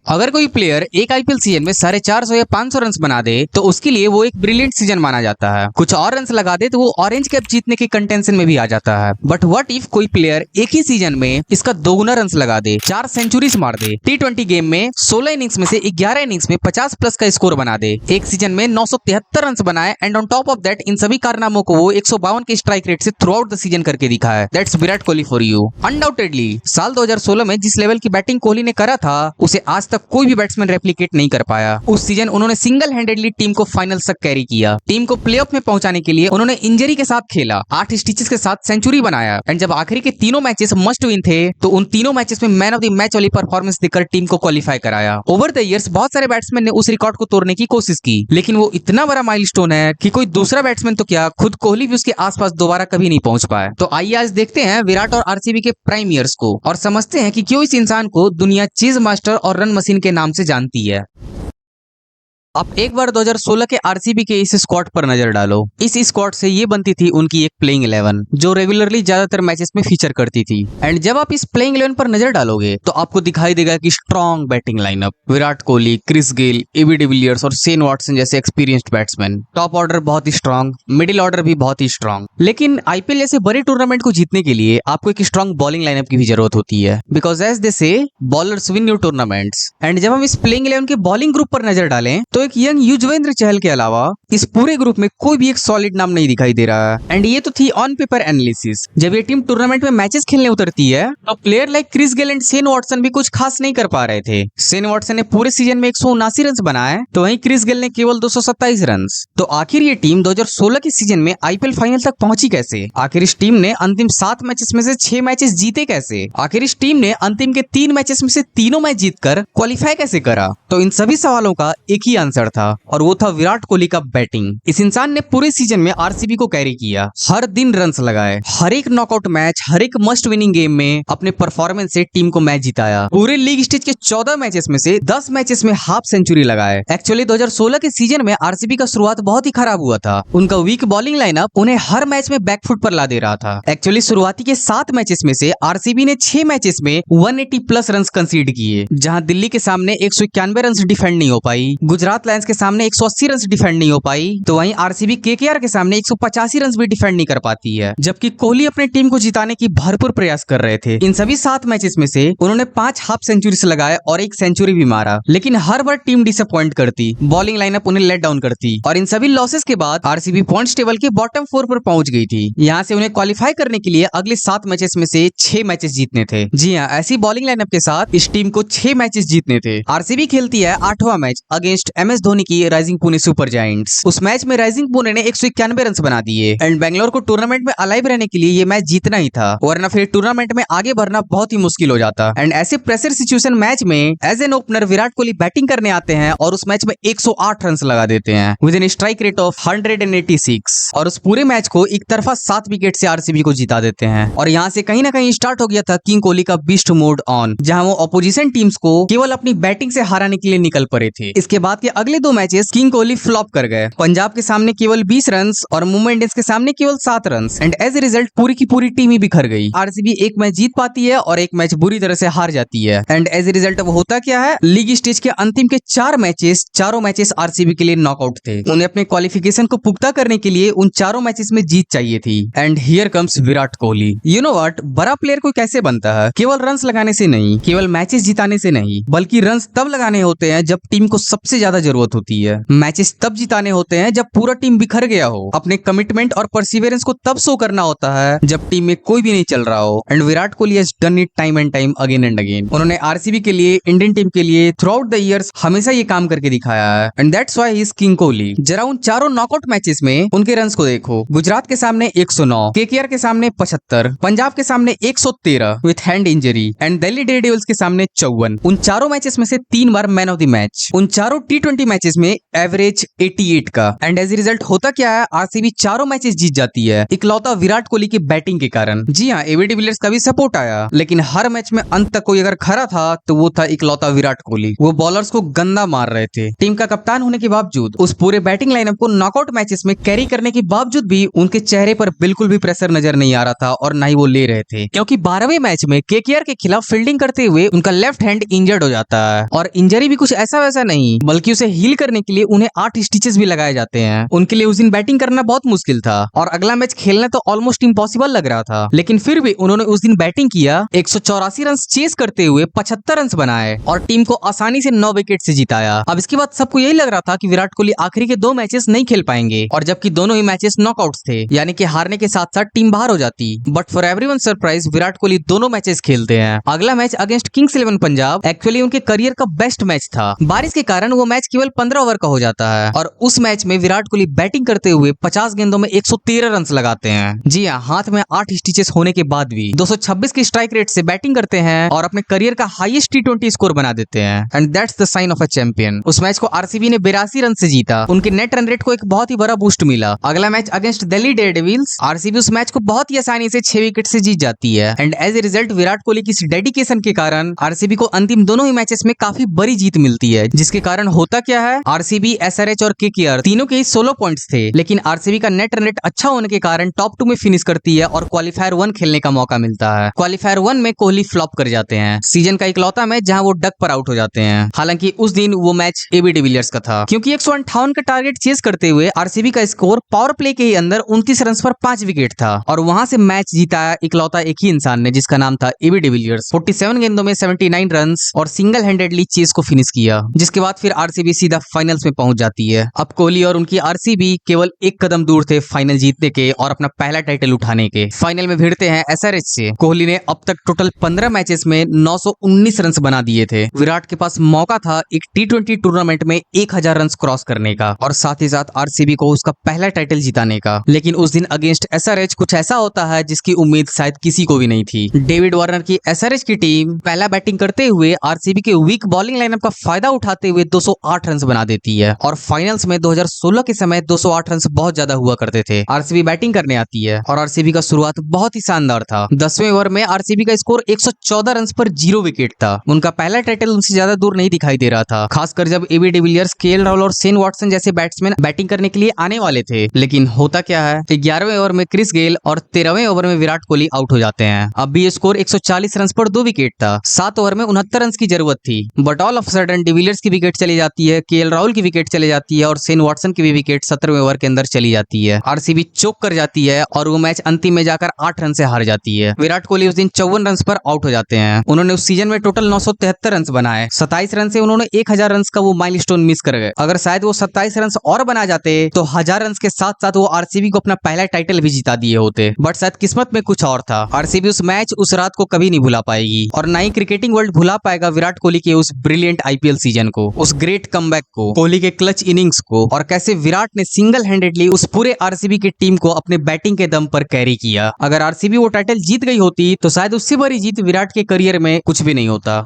अगर कोई प्लेयर एक आईपीएल सीजन में 450 या 500 रन बना दे तो उसके लिए वो एक ब्रिलियंट सीजन माना जाता है। कुछ और रन लगा दे तो वो ऑरेंज कैप जीतने के कंटेंशन में भी आ जाता है। बट व्हाट इफ कोई प्लेयर एक ही सीजन में इसका दोगुना रन लगा दे, 4 सेंचुरीज मार दे, T20 गेम में 16 इनिंग्स में से 11 इनिंग्स में 50 प्लस का स्कोर बना दे, एक सीजन में 973 रन बनाए and on top of that in सभी कारनामों को वो 152 के स्ट्राइक रेट से थ्रू आउट द सीजन करके दिखाया है। That's Virat Kohli for you. Undoubtedly साल 2016 में जिस लेवल की बैटिंग कोहली ने करा था उसे आज तक कोई भी बैट्समैन रेप्लिकेट नहीं कर पाया। उस सीजन उन्होंने सिंगल हैंडेडली टीम को फाइनल तक कैरी किया। टीम को प्लेऑफ में पहुंचाने के लिए उन्होंने इंजरी के साथ खेला, 8 स्टिचेस के साथ सेंचुरी बनाया एंड जब आखिरी के तीनों मैचेस मस्ट विन थे तो उन तीनों मैचेस में मैन ऑफ द मैच वाली परफॉर्मेंस देकर टीम को क्वालिफाई कराया। ओवर द इयर्स बहुत सारे बैट्समैन ने उस रिकॉर्ड को तोड़ने की कोशिश की, लेकिन वो इतना बड़ा माइलस्टोन है कि कोई दूसरा बैट्समैन तो क्या, खुद कोहली भी उसके आसपास दोबारा कभी नहीं पहुंच पाए। तो आइए आज देखते हैं विराट और आरसीबी के प्राइम ईयर्स को और समझते हैं कि क्यों इस इंसान को दुनिया चीज मास्टर और रन मशीन के नाम से जानती है। आप एक बार 2016 के आरसीबी के इस स्क्वाड पर नजर डालो। इस स्क्वाड से ये बनती थी उनकी एक प्लेइंग 11 जो रेगुलरली ज्यादातर मैचेस में फीचर करती थी। एंड जब आप इस प्लेइंग 11 पर नजर डालोगे तो आपको दिखाई देगा कि strong batting lineup, Virat Kohli, Chris Gayle, AB de Villiers और शेन वॉटसन जैसे एक्सपीरियंस्ड बैट्समैन, टॉप ऑर्डर बहुत ही स्ट्रॉन्ग, मिडिल ऑर्डर भी बहुत ही स्ट्रॉन्ग। लेकिन आईपीएल जैसे बड़े टूर्नामेंट को जीतने के लिए आपको एक स्ट्रॉन्ग बॉलिंग लाइनअप की भी जरूरत होती है, बिकॉज एज दे से bowlers win new tournaments. And जब हम इस प्लेइंग 11 के बॉलिंग ग्रुप पर नजर डालें तो एक यंग युजवेंद्र चहल के अलावा इस पूरे ग्रुप में कोई भी एक सॉलिड नाम नहीं दिखाई दे रहा है। एंड ये तो थी ऑन पेपर एनालिसिस। जब ये टीम टूर्नामेंट में मैचेस खेलने उतरती है तो player like Chris Gayle and Shane Watson भी कुछ खास नहीं कर पा रहे थे। शेन वॉटसन ने पूरे सीजन में 179 रन बनाए तो वहीं क्रिस गेल ने केवल 227 रन। तो आखिर ये टीम 2016 के सीजन में आईपीएल फाइनल तक पहुंची कैसे? आखिर इस टीम ने अंतिम 7 मैचेस में से 6 मैचेस जीते कैसे? आखिर इस टीम ने अंतिम के 3 मैचेस में से तीनों मैच जीतकर क्वालिफाई कैसे करा? तो इन सभी सवालों का एक ही आंसर था और वो था विराट कोहली का बैटिंग। इस इंसान ने पूरे सीजन में आरसीबी को कैरी किया, हर दिन रन्स लगाए, हर एक नॉकआउट मैच, हर एक मस्ट विनिंग गेम में अपने परफॉर्मेंस से टीम को मैच जिताया। पूरे लीग स्टेज के 14 मैचेस में से 10 मैचेस में हाफ सेंचुरी लगाए। एक्चुअली 2016 के सीजन में आरसीबी का शुरुआत बहुत ही खराब हुआ था। उनका वीक बॉलिंग लाइनअप उन्हें हर मैच में बैकफुट पर ला दे रहा था। एक्चुअली शुरुआती के 7 मैचेस में से आरसीबी ने 6 मैचेस में 180 प्लस रन कंसीड किए, जहां दिल्ली के सामने 191 रन डिफेंड नहीं हो पाई, गुजरात लायंस के सामने 180 रन डिफेंड नहीं हो पाई, तो वहीं आरसीबी केकेआर के सामने 185 रन भी डिफेंड नहीं कर पाती है। जबकि कोहली अपने टीम को जिताने की भरपूर प्रयास कर रहे थे। इन सभी 7 मैचेस में से उन्होंने 5 हाफ सेंचुरीज लगाए और 1 सेंचुरी भी मारा, लेकिन हर बार टीम डिसअपॉइंट करती, बॉलिंग लाइनअप उन्हें लेट डाउन करती और इन सभी लॉसेस के बाद आरसीबी पॉइंट्स टेबल के बॉटम 4 पर पहुंच गई थी। यहाँ से उन्हें क्वालिफाई करने के लिए अगले 7 मैचेस में से 6 मैचेस जीतने थे। जी हाँ, ऐसी बॉलिंग लाइनअप के साथ इस टीम को 6 मैचेस जीतने थे। आरसीबी खेलती है 8वां मैच अगेंस्ट एमएस धोनी की राइजिंग पुणे सुपर जायंट्स। उस मैच में राइजिंग पुणे ने 191 रन बना दिए एंड बेंगलोर को टूर्नामेंट में अलाइव रहने के लिए ये मैच जीतना ही था, वरना फिर टूर्नामेंट में आगे बढ़ना बहुत ही मुश्किल हो जाता। एंड ऐसे प्रेशर सिचुएशन मैच में as an opener Virat Kohli batting करने आते हैं और उस मैच में 108 रन लगा देते हैं with an strike rate of 186 और उस पूरे मैच को एक तरफा 7 विकेट से आरसीबी को जिता देते हैं। और यहाँ से कहीं ना कहीं स्टार्ट हो गया था किंग कोहली का बीस्ट मोड ऑन, जहां वो अपोजिशन टीम्स को केवल अपनी बैटिंग से हराने के लिए निकल पड़े थे। इसके बाद के अगले 2 मैचेस किंग कोहली फ्लॉप कर गए, पंजाब के सामने केवल 20 रन और मुंबई इंडियंस के सामने केवल 7 run and as a result पूरी की पूरी टीम ही बिखर गई। आरसीबी एक मैच जीत पाती है और एक मैच बुरी तरह से हार जाती है एंड एज ए रिजल्ट अब होता क्या है, लीग स्टेज के अंतिम के 4 मैचेस, चारों मैचेस आरसीबी के लिए नॉकआउट थे। उन्हें अपने क्वालिफिकेशन को पुख्ता करने के लिए उन चारों मैचेस में जीत चाहिए थी। And here comes Virat Kohli. You know what, बड़ा प्लेयर कोई कैसे बनता है? केवल रन लगाने से नहीं, केवल मैचेस जिताने से नहीं, बल्कि रन तब लगाने होते हैं जब टीम को सबसे ज्यादा जरूरत होती है। मैचेस तब जिताने होते हैं जब पूरा टीम बिखर गया हो। अपने कमिटमेंट और परसिवियरेंस को तब शो करना होता है जब टीम में कोई भी नहीं चल रहा हो। And Virat Kohli has done it time and time again and again. उन्होंने आरसीबी के लिए, इंडियन टीम के लिए थ्रू आउट द इयर्स हमेशा ये काम करके दिखाया है and that's why he is king Kohli. जरा उन चारों नॉकआउट मैचेस में उनके रन्स को देखो। गुजरात के सामने 109, केकेआर के सामने 75, पंजाब के सामने 113 with hand injury and Delhi Daredevils के सामने 54। उन चारों मैचेस में से 3 बार मैन ऑफ द मैच। उन चारों T20 T20 मैचेस में एवरेज 88 का। एंड एज ए रिजल्ट होता क्या है, आरसीबी चारों मैचेस जीत जाती है इकलौता विराट कोहली की बैटिंग के कारण। जी हाँ, एबी डिविलियर्स का भी सपोर्ट आया, लेकिन हर मैच में अंत तक कोई अगर खड़ा था तो वो था इकलौता विराट कोहली। वो बॉलर्स को गंदा मार रहे थे। टीम का कप्तान होने के बावजूद, उस पूरे बैटिंग लाइनअप को नॉकआउट मैचेस में कैरी करने के बावजूद भी उनके चेहरे पर बिल्कुल भी प्रेशर नजर नहीं आ रहा था और ना ही वो ले रहे थे, क्योंकि 12वें मैच में केकेआर के खिलाफ फील्डिंग करते हुए उनका लेफ्ट हैंड इंजर्ड हो जाता है। और इंजरी भी कुछ ऐसा वैसा नहीं, बल्कि उसे हील करने के लिए उन्हें 8 स्टिचेस भी लगाए जाते हैं। उनके लिए उस दिन बैटिंग करना बहुत मुश्किल था और अगला मैच खेलना तो ऑलमोस्ट इम्पॉसिबल लग रहा था, लेकिन फिर भी उन्होंने उस दिन बैटिंग किया, 184 रन चेस करते हुए 75 रन बनाए और टीम को आसानी से 9 विकेट से जिताया। अब इसके बाद सबको यही लग रहा था कि विराट कोहली आखिरी के 2 मैचेस नहीं खेल पाएंगे, और जबकि दोनों ही मैचेस नॉकआउट्स थे, यानी कि हारने के साथ साथ टीम बाहर हो जाती। But for everyone surprise, Virat Kohli दोनों मैचेस खेलते हैं। अगला match against Kings 11 Punjab actually उनके करियर का बेस्ट मैच था। बारिश के कारण वो मैच केवल 15 ओवर का हो जाता है और उस मैच में विराट कोहली बैटिंग करते हुए 50 गेंदों में 113 रन लगाते हैं। जी हाँ, हाथ में 8 स्टिचेस होने के बाद भी 226 की स्ट्राइक रेट से बैटिंग करते हैं और अपने करियर का हाईएस्ट T20 स्कोर बना देते हैं। And that's the sign of a champion. उस मैच को आरसीबी ने 82 रन से जीता। उनके नेट रन रेट को एक बहुत ही बड़ा बूस्ट मिला। अगला match against Delhi Daredevils, RCB उस मैच को बहुत ही आसानी से 6 विकेट से जीत जाती है। And as a result Virat Kohli की इस डेडिकेशन के कारण आरसीबी को अंतिम दोनों ही मैचेस में काफी बड़ी जीत मिलती है, जिसके कारण होता क्या है, आरसीबी, एसआरएच और केकेआर तीनों के 16 पॉइंट्स थे, लेकिन आरसीबी का नेट रन रेट अच्छा होने के कारण टॉप 2 में फिनिश करती है और क्वालीफायर 1 खेलने का मौका मिलता है। क्वालीफायर 1 में कोहली फ्लॉप कर जाते हैं, सीजन का इकलौता मैच जहां वो डक पर आउट हो जाते हैं। हालांकि उस दिन वो मैच एबी डिविलियर्स का था, क्योंकि 158 का टारगेट चेस करते हुए आरसीबी का स्कोर पावर प्ले के ही अंदर 29 रन पर 5 विकेट था और वहां से मैच जीता इकलौता एक ही इंसान ने, जिसका नाम था एबी डिविलियर्स। 47 गेंदों में 79 रन और सिंगल हैंडेडली चेस को फिनिश किया, जिसके बाद फिर आरसीबी सीधा फाइनल्स में पहुंच जाती है। अब कोहली और उनकी आरसीबी केवल एक कदम दूर थे फाइनल जीतने के और अपना पहला टाइटल उठाने के। फाइनल में भिड़ते हैं एसआरएच से। कोहली ने अब तक टोटल 15 मैचेस में 919 रन बना दिए थे। विराट के पास मौका था एक T20 टूर्नामेंट में 1000 रन क्रॉस करने का और साथ ही साथ आरसीबी को उसका पहला टाइटल जिताने का, लेकिन उस दिन अगेंस्ट एसआरएच कुछ ऐसा होता है जिसकी उम्मीद शायद किसी को भी नहीं थी। डेविड वार्नर की एसआरएच की टीम पहला बैटिंग करते हुए आरसीबी के वीक बॉलिंग लाइनअप का फायदा उठाते हुए 208 रन बना देती है और फाइनल्स में 2016 के समय 208 रन बहुत ज्यादा हुआ करते थे। आरसीबी बैटिंग करने आती है और आरसीबी का शुरुआत बहुत ही शानदार था। 10वें ओवर में आरसीबी का स्कोर 114 रन पर 0 विकेट था। उनका पहला टाइटल उनसे ज्यादा दूर नहीं दिखाई दे रहा था, खासकर जब एबी डिविलियर्स, केएल राहुल और शेन वॉटसन जैसे बैट्समैन बैटिंग करने के लिए आने वाले थे। लेकिन होता क्या है, 11वें ओवर में क्रिस गेल और 13वें ओवर में विराट कोहली आउट हो जाते हैं। अब भी स्कोर 140 रन पर 2 विकेट था। 7 ओवर में 69 रन की जरूरत थी, but all of sudden de Villiers की विकेट चली जाती है, केएल राहुल की विकेट चली जाती है और शेन वॉटसन की भी विकेट 17वें ओवर के अंदर चली जाती है। आरसीबी चोक कर जाती है और वो मैच अंतिम में जाकर 8 रन से हार जाती है। विराट कोहली उस दिन 54 रन पर आउट हो जाते हैं। उन्होंने उस सीजन में टोटल 973 रन बनाए। 27 रन से उन्होंने 1000 रन का वो माइलस्टोन मिस कर गए। अगर शायद वो 27 रन और बना जाते तो 1000 रन के साथ साथ वो आरसीबी को अपना पहला टाइटल भी जिता दिए होते, बट शायद किस्मत में कुछ और था। आरसीबी उस मैच, उस रात को कभी नहीं भुला पाएगी और ना ही क्रिकेटिंग वर्ल्ड भुला पाएगा विराट कोहली के उस ब्रिलियंट आईपीएल सीजन को, उस ग्रेट कमबैक को, कोहली के क्लच इनिंग्स को, और कैसे विराट ने सिंगल हैंडेडली उस पूरे आरसीबी की टीम को अपने बैटिंग के दम पर कैरी किया। अगर आरसीबी वो टाइटल जीत गई होती तो शायद उससे बड़ी जीत विराट के करियर में कुछ भी नहीं होता।